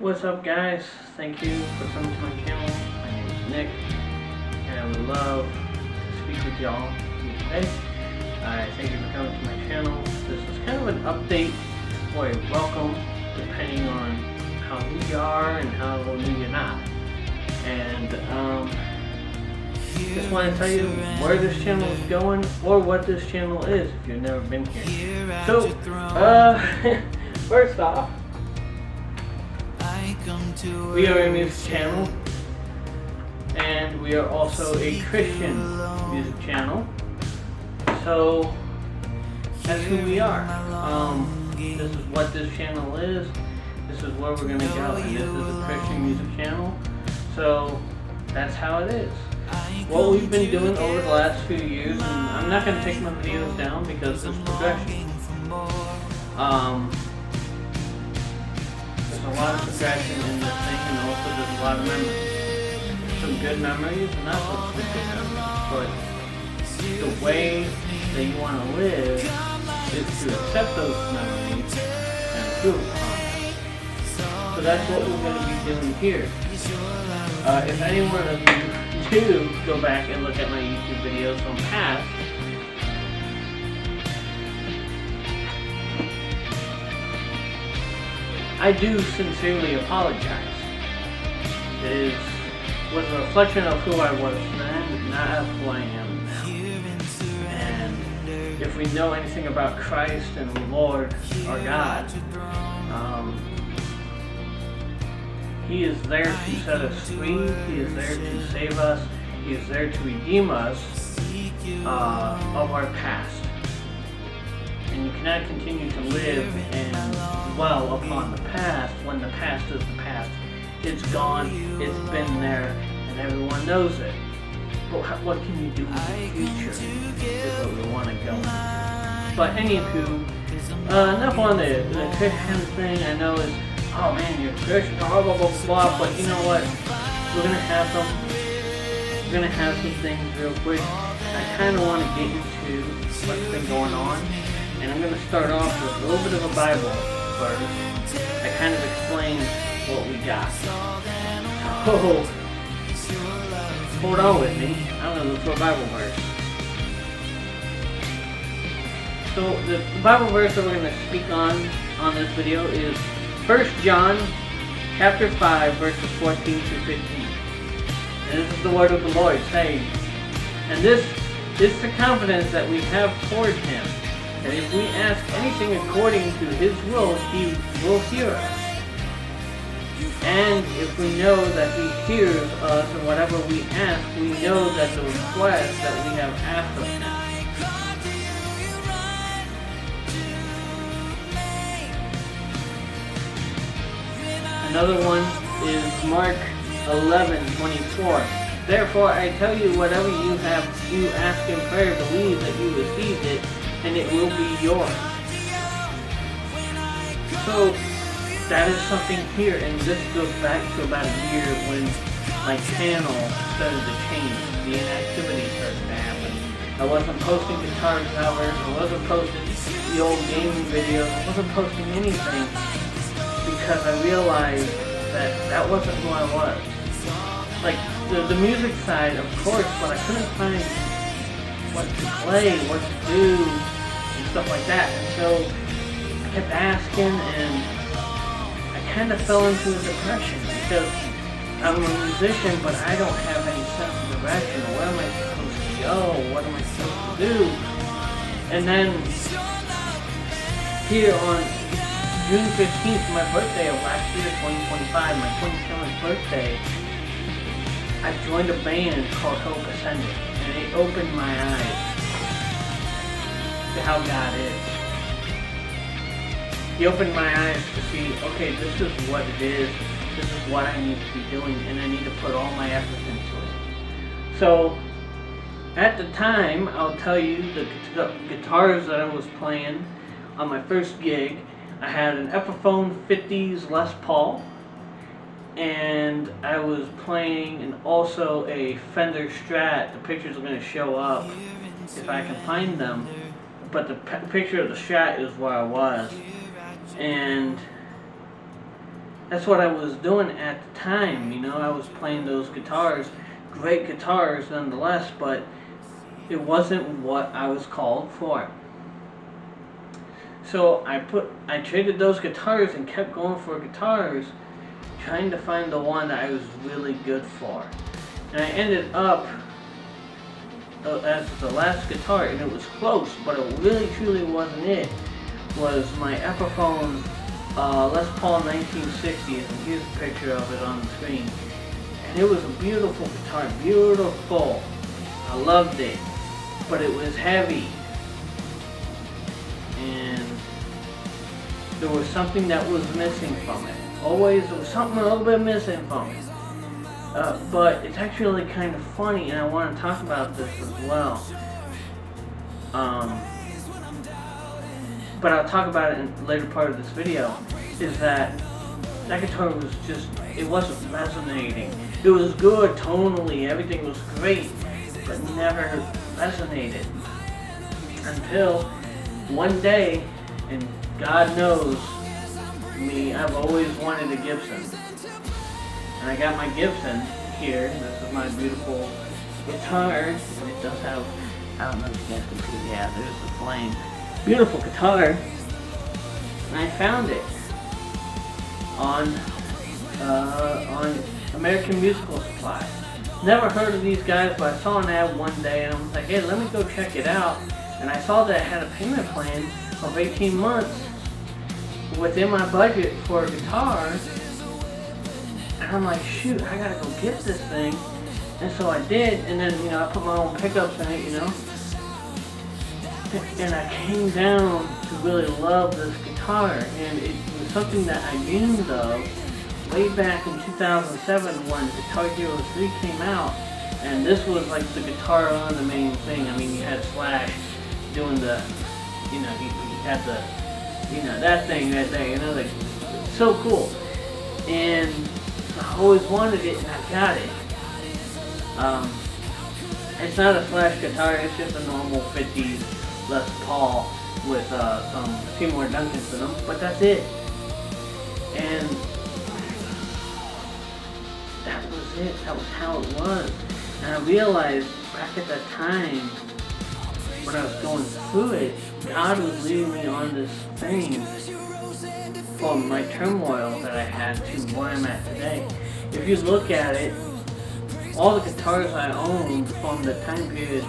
What's up, guys? Thank you for coming to my channel. My name is Nick, and I would love to speak with y'all today. I thank you for coming to my channel. This is kind of an update or a welcome, depending on how new you are and how new you're not. And just want to tell you where this channel is going or what this channel is if you've never been here. So, first off, we are a music channel, and we are also a Christian music channel. So that's who we are. This is what this channel is. This is where we're gonna go, and this is a Christian music channel. So that's how it is. What we've been doing over the last few years, and I'm not gonna take my videos down because there's progression. There's a lot of progression in this thing, and also there's a lot of memories. Some good memories, and not so good memories, but the way that you want to live is to accept those memories and improve upon them. So that's what we're going to be doing here. If anyone of you do go back and look at my YouTube videos from past, I do sincerely apologize. It was a reflection of who I was then, not of who I am now. And if we know anything about Christ and the Lord, our God, He is there to set us free. He is there to save us. He is there to redeem us of our past. And you cannot continue to live and dwell upon the past when the past is the past. It's gone, it's been there, and everyone knows it. But what can you do with the future is what we want to go into. But anywho, enough on the Christian thing. I know is, oh man, you're Christian, blah blah blah blah, but you know what? We're gonna have some things real quick. I kind of want to get into what's been going on. And I'm going to start off with a little bit of a Bible verse that kind of explains what we got. Oh, hold on with me. I'm going to look for a Bible verse. So the Bible verse that we're going to speak on this video is 1 John chapter 5 verses 14 through 15. And this is the word of the Lord saying, and this is the confidence that we have toward Him. And if we ask anything according to His will, He will hear us. And if we know that He hears us and whatever we ask, we know that the request that we have asked of Him. Another one is Mark 11:24. Therefore I tell you, whatever you ask in prayer, believe that you received it, and it will be yours. So that is something here, and this goes back to about a year when my channel started to change. The inactivity started to happen. I wasn't posting guitar covers, I wasn't posting the old gaming videos, I wasn't posting anything because I realized that that wasn't who I was. Like the music side, of course, but I couldn't find what to play, what to do, and stuff like that. And so I kept asking, and I kind of fell into a depression because I'm a musician, but I don't have any sense of direction. Where am I supposed to go? What am I supposed to do? And then here on June 15th, my birthday of last year, 2025, my 27th birthday, I joined a band called Hope Ascended, and it opened my eyes to how God is. He opened my eyes to see, okay, this is what it is, this is what I need to be doing, and I need to put all my effort into it. So, at the time, I'll tell you, the guitars that I was playing on my first gig, I had an Epiphone 50s Les Paul, and I was playing and also a Fender Strat. The pictures are going to show up if I can find them, but the picture of the Strat is where I was. And that's what I was doing at the time. You know, I was playing those guitars, great guitars nonetheless, but it wasn't what I was called for. So I traded those guitars and kept going for guitars, trying to find the one that I was really good for. And I ended up as the last guitar, and it was close, but it really truly wasn't it, was my Epiphone Les Paul 1960s, and here's a picture of it on the screen. And it was a beautiful guitar, beautiful. I loved it, but it was heavy. And there was something that was missing from it. Always, there was something a little bit missing from it. But it's actually kind of funny, and I want to talk about this as well. But I'll talk about it in the later part of this video, is that guitar was just, it wasn't resonating. It was good tonally, everything was great, but never resonated. Until one day, and God knows me, I've always wanted a Gibson. And I got my Gibson here. This is my beautiful guitar. And it does have, I don't know if you guys can see, yeah, there's the flame. Beautiful guitar. And I found it on American Musical Supply. Never heard of these guys, but I saw an ad one day and I was like, hey, let me go check it out. And I saw that it had a payment plan of 18 months within my budget for a guitar. And I'm like, shoot, I gotta go get this thing. And so I did, and then, you know, I put my own pickups in it, you know. And I came down to really love this guitar. And it was something that I dreamed of way back in 2007 when Guitar Hero 3 came out. And this was like the guitar on the main thing. I mean, you had Slash doing the, you know, he had the, you know, that thing right there, you know, like, so cool. And I always wanted it, and I got it. It's not a Slash guitar, it's just a normal 50s Les Paul with some Seymour Duncans in them, but that's it. And that was it, that was how it was. And I realized back at that time, when I was going through it, God was leading me on this thing from my turmoil that I had to where I'm at today. If you look at it, all the guitars I owned from the time period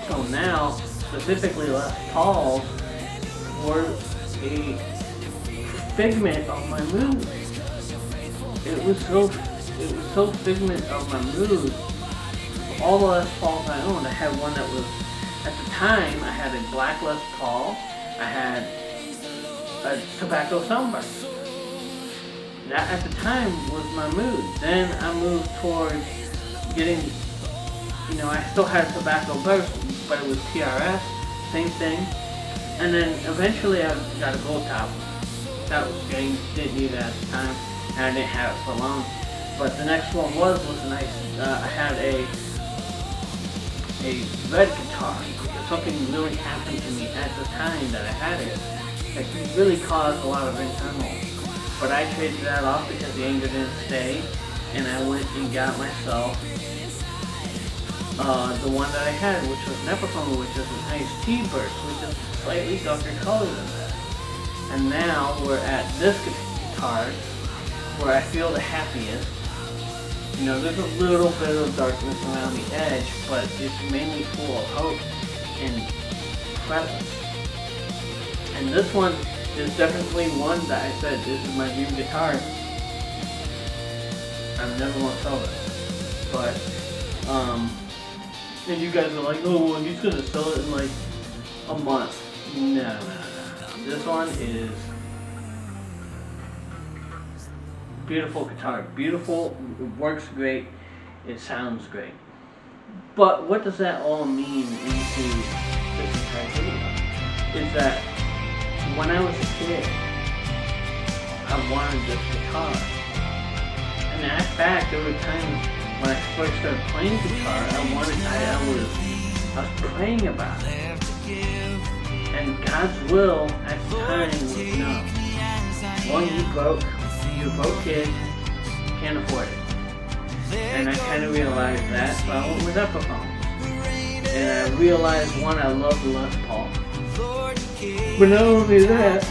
till now, specifically Les Pauls, were a figment of my mood. It was so figment of my mood. All the Les Pauls I owned, I had one that was, at the time, I had a black Les Paul, I had a Tobacco Sunburst. That at the time was my mood. Then I moved towards getting, you know, I still had Tobacco Burst, but it was TRS, same thing. And then eventually I got a Gold Top. That was James, didn't need it at the time, and I didn't have it for long. But the next one was nice. I had a red guitar. Something really happened to me at the time that I had it. It really caused a lot of internal. But I traded that off because the anger didn't stay, and I went and got myself the one that I had, which was an Epiphone, which is a nice T-Burst, which is slightly darker color than that. And now we're at this guitar, where I feel the happiest. You know, there's a little bit of darkness around the edge, but it's mainly full of hope and presence. And this one is definitely one that I said, this is my dream guitar. I'm never going to sell this. But, and you guys are like, oh, well, he's going to sell it in like a month. No. This one is beautiful guitar. Beautiful, it works great, it sounds great. But what does that all mean into this entire video? Is that when I was a kid, I wanted this guitar. And in fact, there were times when I first started playing guitar, I was praying about it. And God's will at the time was no. One, you broke. you're a broke kid, can't afford it. And I kind of realized that, so I went with Epiphone. And I realized, one, I love the Les Paul. But not only that,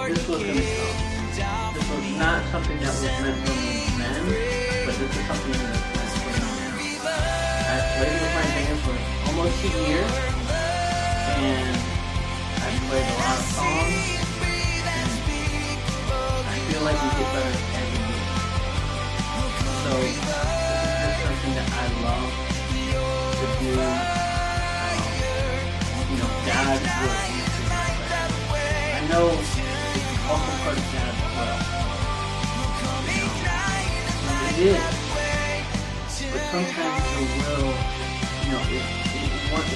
this was going to come. This was not something that was meant for men, but this is something that's meant for me now. I played with my band for almost a year, and I played a lot of songs, and I feel like we get better every year. So this is just something that I love to do. God will. I know it's also part of God as well. It is. But sometimes the will,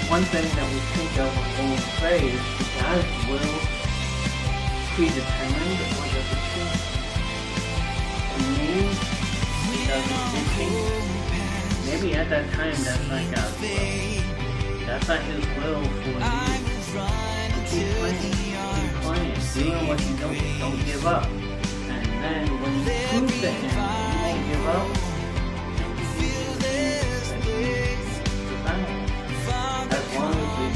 one thing that we think of when we pray is God's will predetermined, or does it change? To me, it doesn't change. Maybe at that time that's not God's will. That's not His will for you. Keep playing, doing what you don't give up. And then when you prove to Him you won't give up, as long as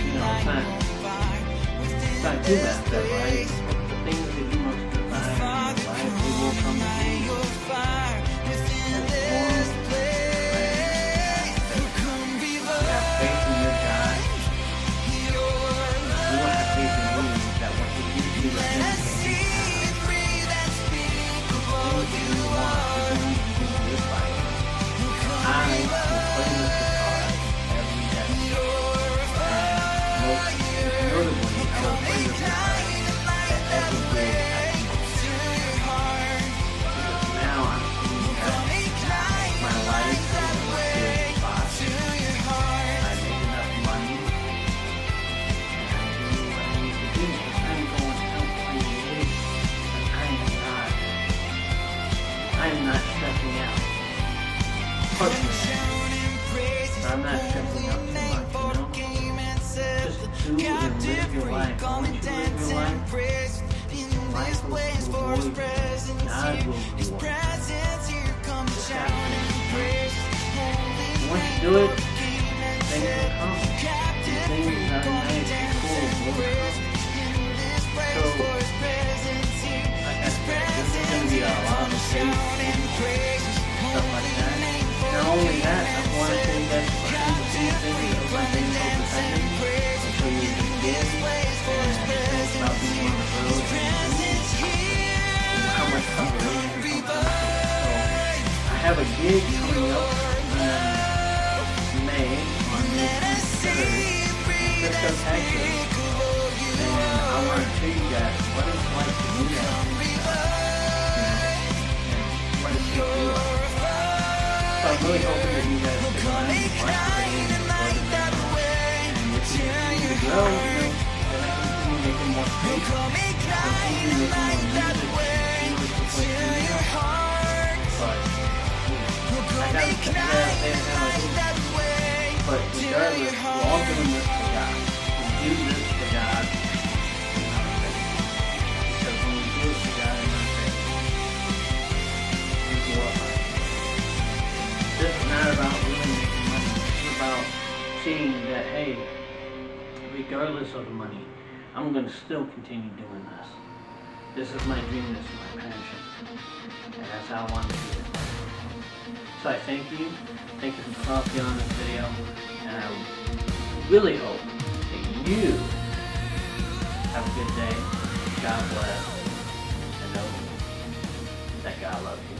it's not too messed up, right? The things that you must desire in your life, they will come to you. As long as you have faith in your God, you will have faith in you that what you do with Him is you want to do this by Him. I will play this guitar every day. Most notably, I will play this guitar at every gig I can. Because now I'm seeing that my life is in a good spot. I make enough money, and I do what I need to do. I'm going out playing gigs, and I am not stressing out. Personally, I'm not stressing out too much, Just do and live your life. Once you live your life will reward you. God will reward you. Once you do it, things will come. Things that are nice and cool will come. So, like I said, this is going to be a lot of faith and stuff like that. Not only that, I want to tell you guys behind the scenes things of my things all the time. So you can get and about being on the road and how much preparation comes into it. So I have a gig coming up in May, on May 23rd in Frisco, Texas. And I want to show you guys what it's like to do that. And what it's like to do. So I'm really hoping that you guys can find watch the video and support the channel. And if you continue to grow, then I continue making more videos. Continue making more music. But, I gotta cut you guys saying how I do. But regardless, we're all doing this for God. We do this for God in our faith. Because when we do it for God in our faith, we glorify Him. This is not about really making money. This is about seeing that, hey, regardless of the money, I'm going to still continue doing this. This is my dream, this is my passion. And that's how I want to do it. So I thank you. Thank you for talking on this video. And I really hope that you have a good day. God bless. And know that God loves you.